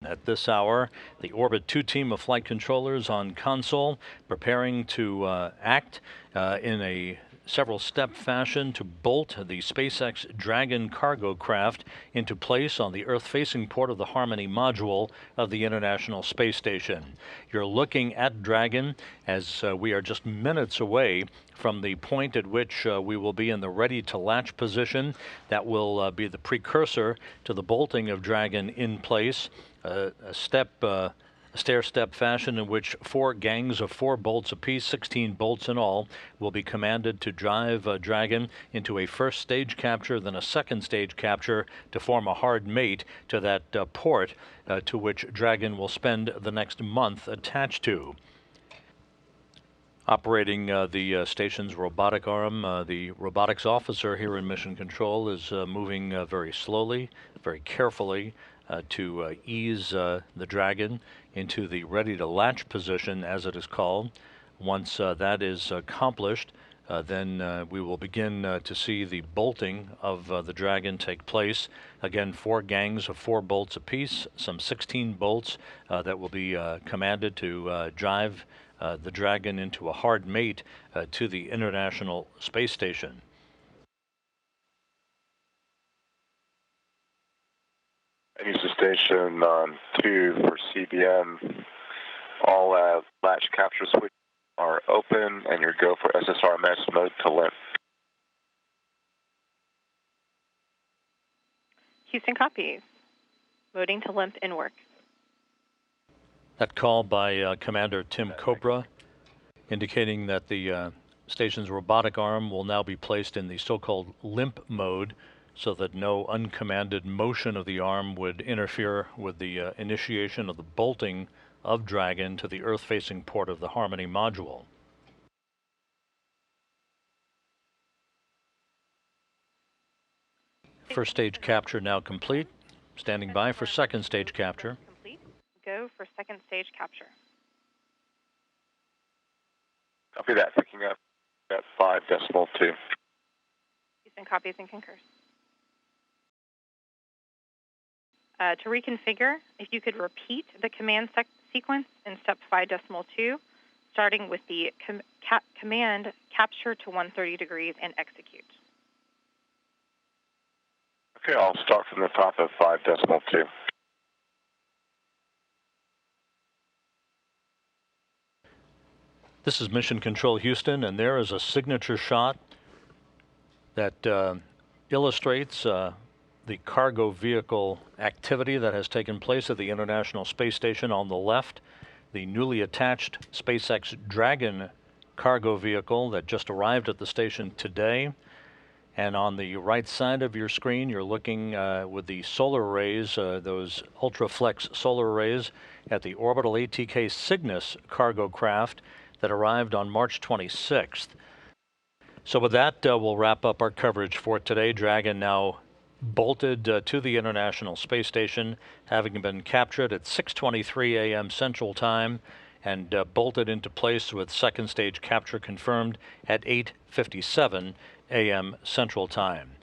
At this hour, the Orbit 2 team of flight controllers on console preparing to act in a several-step fashion to bolt the SpaceX Dragon cargo craft into place on the Earth-facing port of the Harmony module of the International Space Station. You're looking at Dragon as we are just minutes away from the point at which we will be in the ready-to-latch position. That will be the precursor to the bolting of Dragon in place. A stair-step fashion in which 4 gangs of 4 bolts apiece, 16 bolts in all, will be commanded to drive Dragon into a first stage capture, then a second stage capture to form a hard mate to that port to which Dragon will spend the next month attached to. Operating the station's robotic arm, the robotics officer here in Mission Control is moving very slowly, very carefully to ease the Dragon into the ready-to-latch position, as it is called. Once that is accomplished, then we will begin to see the bolting of the Dragon take place. Again, 4 gangs of 4 bolts apiece, some 16 bolts that will be commanded to drive the Dragon into a hard mate to the International Space Station. Houston Station 2 for CBM. All latch capture switches are open, and your go for SSRMS mode to limp. Houston copies. Loading to limp in work. That call by Commander Tim Cobra, indicating that the station's robotic arm will now be placed in the so-called limp mode, so that no uncommanded motion of the arm would interfere with the initiation of the bolting of Dragon to the Earth-facing port of the Harmony module. First stage capture now complete. Standing by for second stage capture. Complete. Go for second stage capture. Copy that. Picking up at 5.2. Houston copies and concurs. To reconfigure, if you could repeat the command sequence in step 5.2, starting with the command capture to 130 degrees and execute. Okay, I'll start from the top of 5.2. This is Mission Control Houston, and there is a signature shot that illustrates the cargo vehicle activity that has taken place at the International Space Station. On the left, the newly attached SpaceX Dragon cargo vehicle that just arrived at the station today. And on the right side of your screen, you're looking with the solar arrays, those Ultraflex solar arrays, at the orbital ATK Cygnus cargo craft that arrived on March 26th. So with that, we'll wrap up our coverage for today. Dragon now bolted to the International Space Station, having been captured at 6:23 a.m. Central Time and bolted into place with second stage capture confirmed at 8:57 a.m. Central Time.